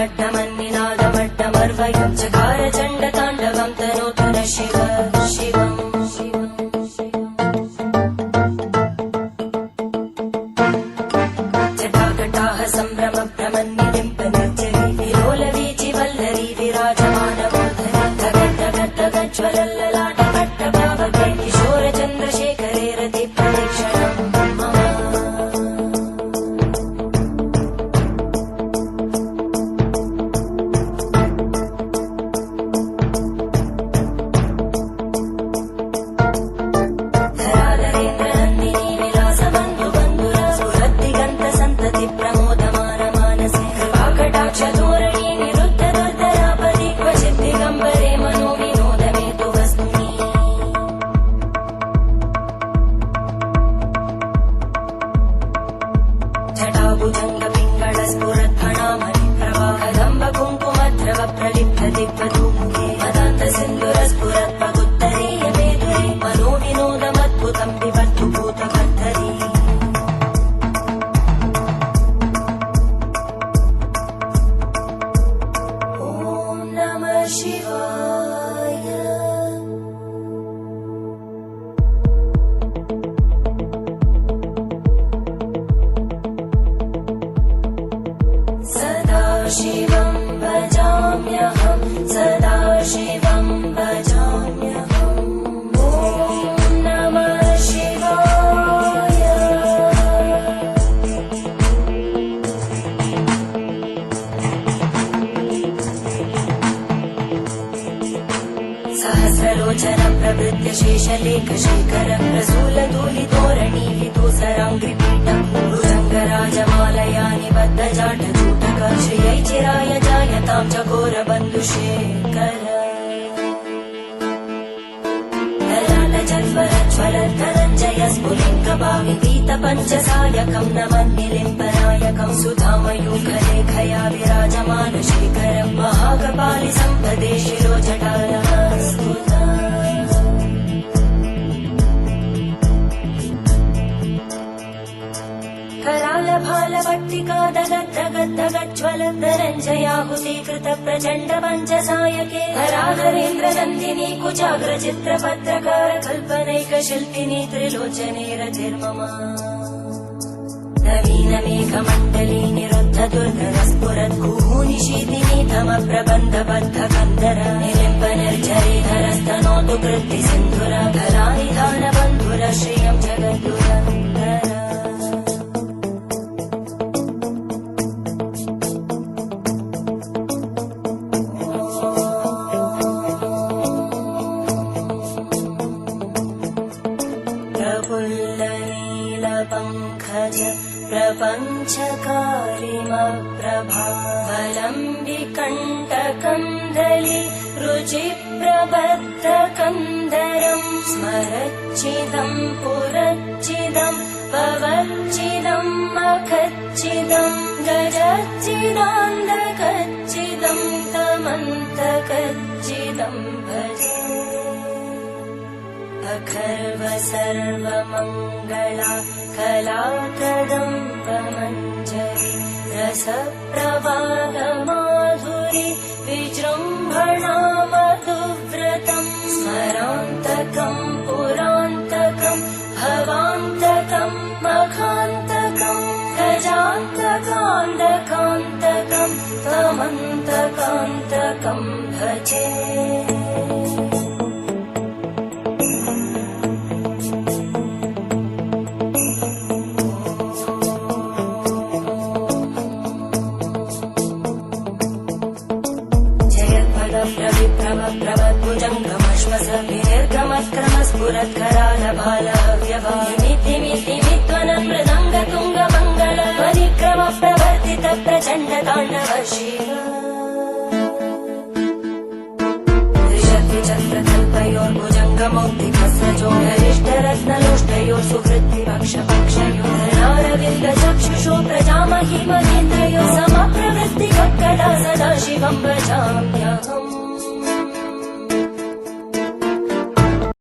खड्गमन्निनादमड्डमर्वयं चकार चण्डताण्डवं तनोतु न शिव शिवम् जटाकटाः सम्भ्रमभ्रमन्निलिम्पनिर्जरी विलोलवीचि वल्लरी विराजमानमूर्धनि धगद्धगद्धगज्ज्वलल्ललाटपट्टपावके किशोरचन्द्रशेखरे रतिप्रदक्षिणम् प्रलिप्तदिग्वधूमुखे मदान्तसिन्धुरस्फुरत्पगुत्तरीयमेधुरे मनोविनोदमद्भुतं विवर्धु भूतभर्धरी ॐ नमः शिवाय सदाशिवं भजाम्यहं सदाशिवं भजाम्यहम् ॐ नमः शिवाय सहस्रलोचन प्रवृत्य शेषलेखशेखर प्रसूलधूलितोरणि विदूसराङ्घ्रिपीठं भुजङ्गराजमालया निबद्धजाटजूटक श्रियै चिराय जायतां चकोरबन्धुशेखर ललाटजल्वरज्वलद्धनञ्जय स्फुलिङ्गभाविपीतपञ्चसायकं नमन्निलिम्पनायकं सुधामयूखलेखया विराजमानशेखरं महाकपालि सम्पदे शिरोजटालः करालभालभट्टिका दगद्धगद्धगज्ज्वलद्धनञ्जयाहुतीकृत प्रचण्ड पञ्चसायके हराधरेन्द्रनन्दिनी कुचाग्रचित्रपत्रकार कल्पनैकशिल्पिनी त्रिलोचने रतिर्मम नवीनमेघमण्डली निरुद्ध दुर्धरस्फुरद्गूनिशीतिनी तमप्रबन्धबद्धकन्धर निलिम्पनिर्झरीधरस्तनोतु कृत्तिसिन्धुर धरानिधानबन्धुर श्रियं जगद्दुरन्धर प्रफुल्लनीलपङ्कज प्रपञ्चकारिमप्रभावलम्बिकण्टकन्दली रुचिप्रबद्धकन्दरं स्मरच्चिदं पुरच्चिदं पवच्चिदं मखच्चिदं गजच्चिदान्धकच्चिदं तमन्तकच्चिदं भजे अखर्व सर्वमङ्गला कलाकदम्बमञ्जरी रसप्रवाहमाधुरी विजृम्भणा मधुव्रतं स्मरान्तकं पुरान्तकं भवान्तकं मखान्तकं गजान्तकान्तकान्तकं तमन्तकान्तकं भजे प्रभद्भुजङ्गमश्वस विनिर्गमक्रमस्फुरत्करालभालव्यभामितिमितिमित्वनमृदङ्गतुङ्गमङ्गल परिक्रम प्रवर्तित प्रचण्डताण्डव शिव त्रिशक्तिचक्रकल्पयोर्भुजङ्गमौक्तिकस्रजो गरिष्ठरत्नलोष्टयोः सुहृद्विपक्षपक्षयोः धनारविन्दचक्षुषो प्रजामहि महेन्द्रयोः समप्रवृत्तिकक्कला सदा शिवं भजाम्यहम्